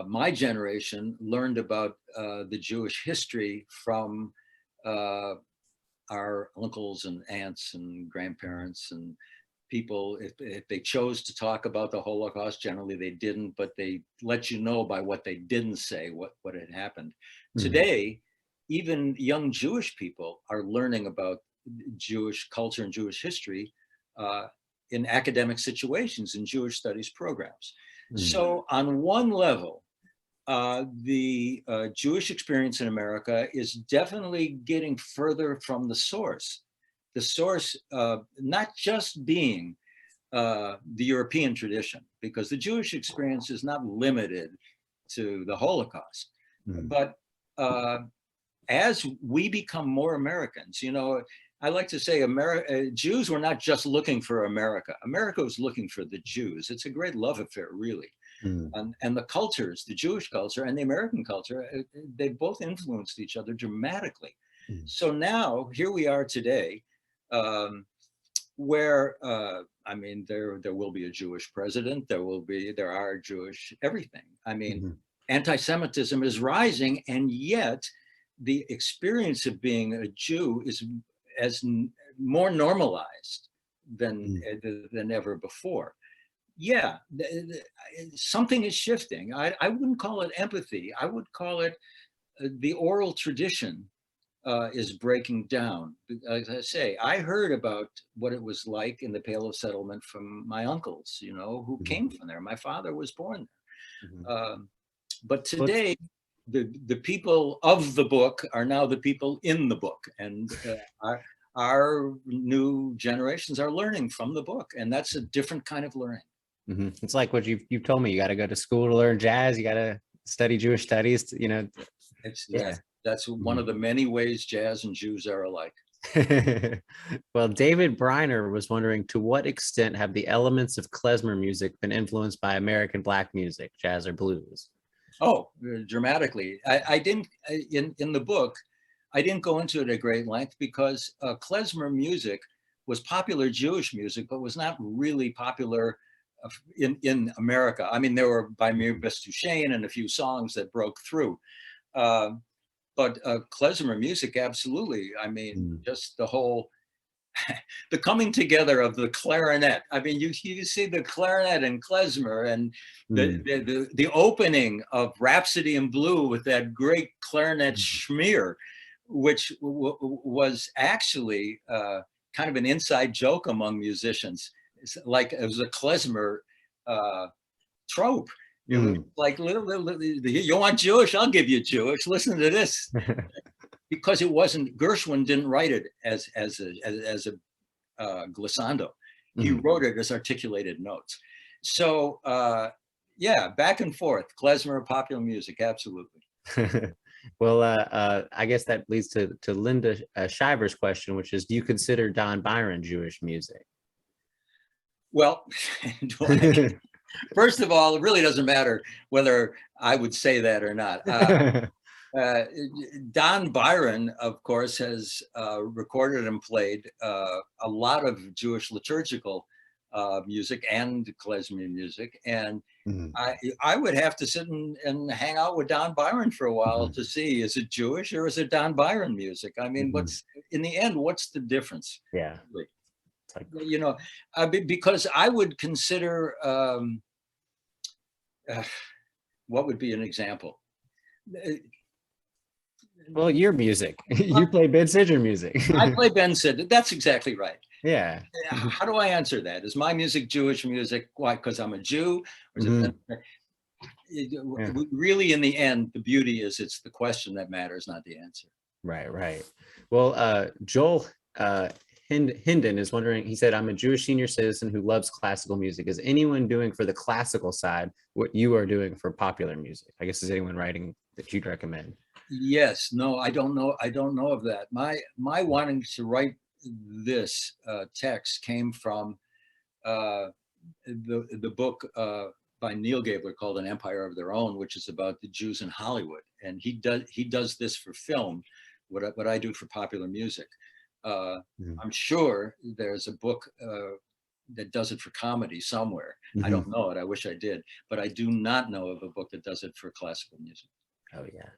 my generation learned about the Jewish history from our uncles and aunts and grandparents and people. If they chose to talk about the Holocaust, generally they didn't, but they let you know by what they didn't say what had happened. Today, even young Jewish people are learning about Jewish culture and Jewish history in academic situations, in Jewish studies programs. So on one level, the Jewish experience in America is definitely getting further from the source. The source not just being the European tradition, because the Jewish experience is not limited to the Holocaust. But as we become more Americans, you know, I like to say Jews were not just looking for America. America was looking for the Jews. It's a great love affair, really. And the cultures, the Jewish culture and the American culture, they both influenced each other dramatically. So now here we are today, where I mean, there will be a Jewish president. There are Jewish everything. I mean, anti-Semitism is rising, and yet the experience of being a Jew is as more normalized than ever before. Yeah, something is shifting. I wouldn't call it empathy. I would call it the oral tradition is breaking down. As I say, I heard about what it was like in the Pale of Settlement from my uncles, you know, who came from there. My father was born there. But today, the people of the book are now the people in the book, and our new generations are learning from the book, and that's a different kind of learning. It's like what you've told me. You got to go to school to learn jazz. You got to study Jewish studies. You know, that's one of the many ways jazz and Jews are alike. Well, David Briner was wondering, to what extent have the elements of klezmer music been influenced by American Black music, jazz or blues? Oh, dramatically. I didn't in the book. I didn't go into it at great length because klezmer music was popular Jewish music, but was not really popular in America. I mean, there were by Mirbis Duchesne and a few songs that broke through. But klezmer music, absolutely. I mean, just the whole, the coming together of the clarinet. I mean, you see the clarinet and klezmer, and the opening of Rhapsody in Blue with that great clarinet schmear, which was actually kind of an inside joke among musicians. It's like it was a klezmer trope. It was like, you want Jewish? I'll give you Jewish. Listen to this. Because it wasn't, Gershwin didn't write it as a glissando. He wrote it as articulated notes. So yeah, back and forth, klezmer, popular music, absolutely. Well, I guess that leads to Linda Shiver's question, which is, do you consider Don Byron Jewish music? Well, first of all, it really doesn't matter whether I would say that or not. Don Byron, of course, has recorded and played a lot of Jewish liturgical music and klezmer music. And I would have to sit and hang out with Don Byron for a while to see, is it Jewish or is it Don Byron music? I mean, what's in the end, what's the difference? Yeah. Really? You know, because I would consider, what would be an example? Well, your music. You play Ben Sidran music. I play Ben Sidran. That's exactly right. Yeah. How do I answer that? Is my music Jewish music? Why? Because I'm a Jew? Or is it really, in the end, the beauty is it's the question that matters, not the answer. Right, right. Well, Joel Hinden is wondering, he said, I'm a Jewish senior citizen who loves classical music. Is anyone doing for the classical side what you are doing for popular music? I guess, is anyone writing that you'd recommend? Yes, no, I don't know. I don't know of that. My wanting to write this text came from the book by Neil Gabler called An Empire of Their Own, which is about the Jews in Hollywood. And he does this for film, what I do for popular music. I'm sure there's a book that does it for comedy somewhere. I don't know it. I wish I did, but I do not know of a book that does it for classical music. Oh yeah.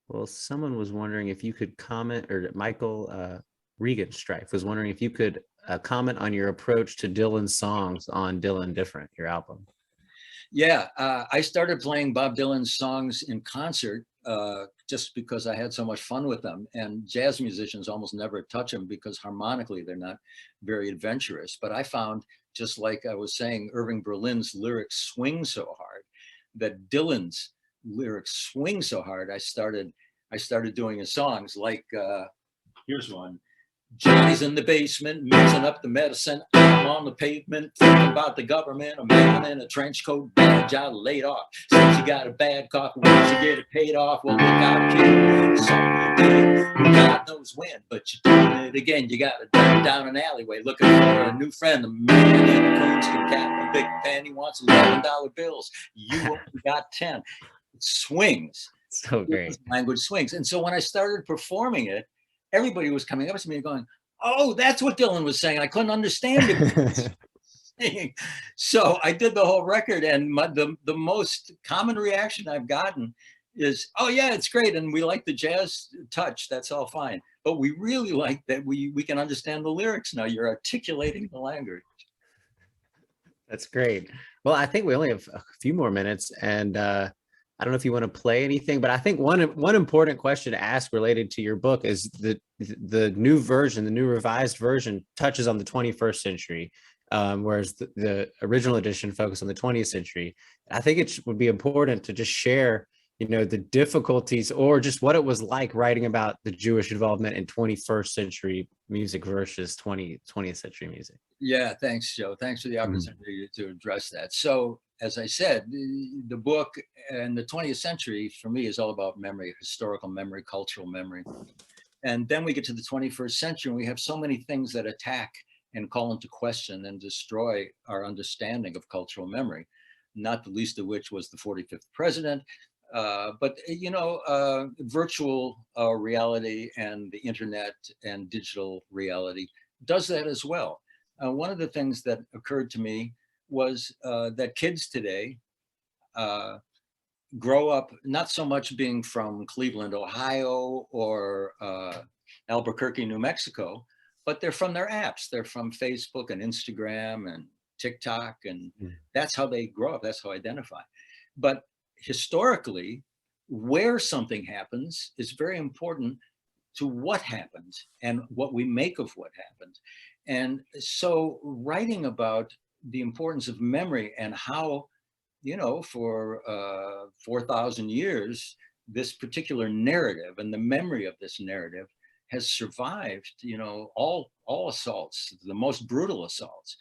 Well, someone was wondering if you could comment, or Michael Regenstrife was wondering if you could comment on your approach to Dylan's songs on Dylan Different, your album. Yeah, I started playing Bob Dylan's songs in concert just because I had so much fun with them. And jazz musicians almost never touch them because harmonically they're not very adventurous. But I found, just like I was saying, Irving Berlin's lyrics swing so hard, that Dylan's lyrics swing so hard. I started doing his songs like, here's one. Johnny's in the basement, mixing up the medicine. I'm on the pavement, thinking about the government. A man in a trench coat, bad job, laid off. Since you got a bad cough, once you get it paid off, well, look out, kid. So you did it, God knows when, but you're doing it again. You got to down an alleyway looking for a new friend. A man in a coonskin cap, a big pen, he wants $11 bills. You only got 10. It swings. So great. Language swings. And so when I started performing it, everybody was coming up to me and going, oh, that's what Dylan was saying. I couldn't understand it. So I did the whole record, and the most common reaction I've gotten is, oh yeah, it's great. And we like the jazz touch. That's all fine. But we really like that we can understand the lyrics now. You're articulating the language. That's great. Well, I think we only have a few more minutes, and I don't know if you want to play anything, but I think one important question to ask related to your book is the new version, the new revised version touches on the 21st century, whereas the original edition focused on the 20th century. I think it would be important to just share, the difficulties or just what it was like writing about the Jewish involvement in 21st century music versus 20th century music. Yeah, thanks, Joe. Thanks for the opportunity to address that. So, as I said, the book and the 20th century for me is all about memory, historical memory, cultural memory. And then we get to the 21st century and we have so many things that attack and call into question and destroy our understanding of cultural memory, not the least of which was the 45th president. But virtual reality and the internet and digital reality does that as well. one of the things that occurred to me was that kids today grow up not so much being from Cleveland, Ohio, or Albuquerque, New Mexico, but they're from their apps. They're from Facebook and Instagram and TikTok, and that's how they grow up. That's how they identify. But historically, where something happens is very important to what happened and what we make of what happened. And so writing about the importance of memory and how, you know, for 4,000 years, this particular narrative and the memory of this narrative has survived, you know, all assaults, the most brutal assaults.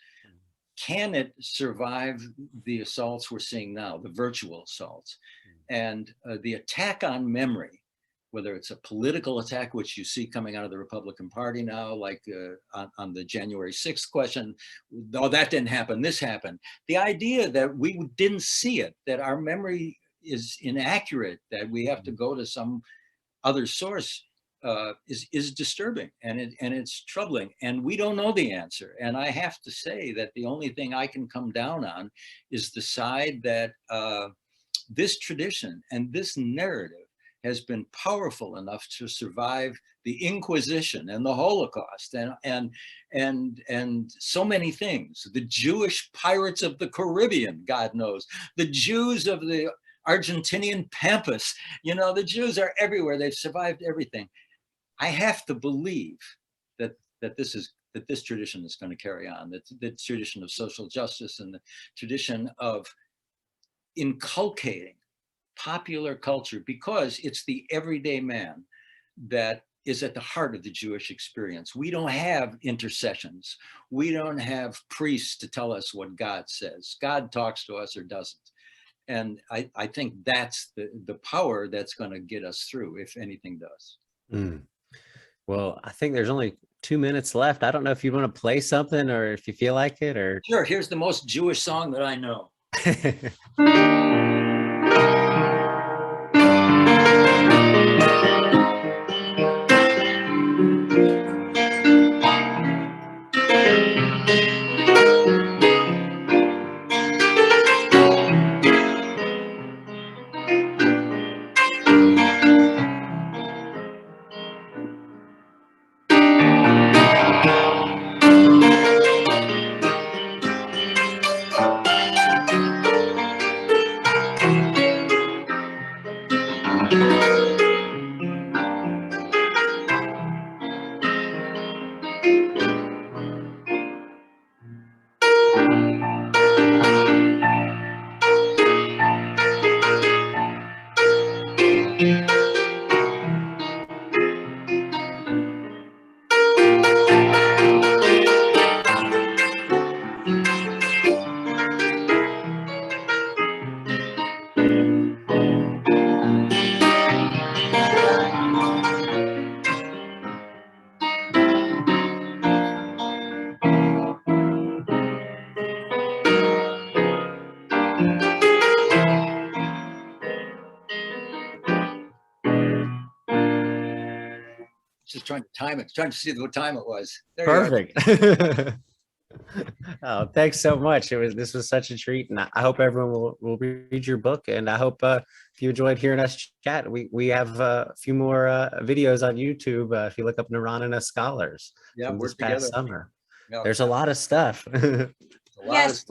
Can it survive the assaults we're seeing now, the virtual assaults? And the attack on memory, whether it's a political attack, which you see coming out of the Republican Party now, like on the January 6th question, oh, that didn't happen, this happened. The idea that we didn't see it, that our memory is inaccurate, that we have to go to some other source is disturbing, and it's troubling, and we don't know the answer. And I have to say that the only thing I can come down on is the side that this tradition and this narrative has been powerful enough to survive the Inquisition and the Holocaust and so many things. The Jewish pirates of the Caribbean, God knows, the Jews of the Argentinian Pampas, you know, the Jews are everywhere. They've survived everything. I have to believe that this tradition is going to carry on, that the tradition of social justice and the tradition of inculcating popular culture, because it's the everyday man that is at the heart of the Jewish experience. We don't have intercessions. We don't have priests to tell us what God says. God talks to us or doesn't. And I think that's the power that's going to get us through, if anything does. Well, I think there's only 2 minutes left. I don't know if you want to play something or if you feel like it, or. Sure, here's the most Jewish song that I know. Just trying to time it, trying to see what time it was. There Perfect. Oh, thanks so much. This was such a treat, and I hope everyone will read your book. And I hope if you enjoyed hearing us chat, we have a few more videos on YouTube. If you look up Neranenah Scholars from this past summer, there's a lot of stuff. Yes.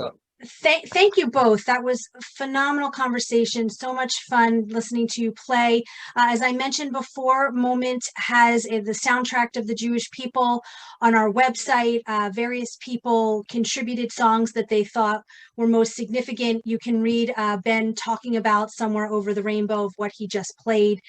Thank you both. That was a phenomenal conversation. So much fun listening to you play. As I mentioned before, Moment has the soundtrack of the Jewish people on our website. Various people contributed songs that they thought were most significant. You can read Ben talking about Somewhere Over the Rainbow of what he just played.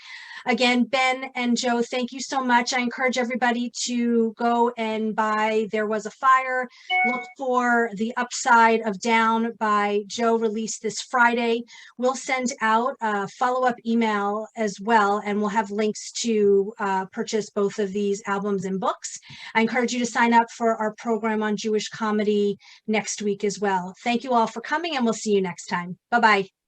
Again, Ben and Joe, thank you so much. I encourage everybody to go and buy There Was a Fire. Look for The Upside of Down by Joe, released this Friday. We'll send out a follow-up email as well, and we'll have links to purchase both of these albums and books. I encourage you to sign up for our program on Jewish comedy next week as well. Thank you all for coming, and we'll see you next time. Bye-bye.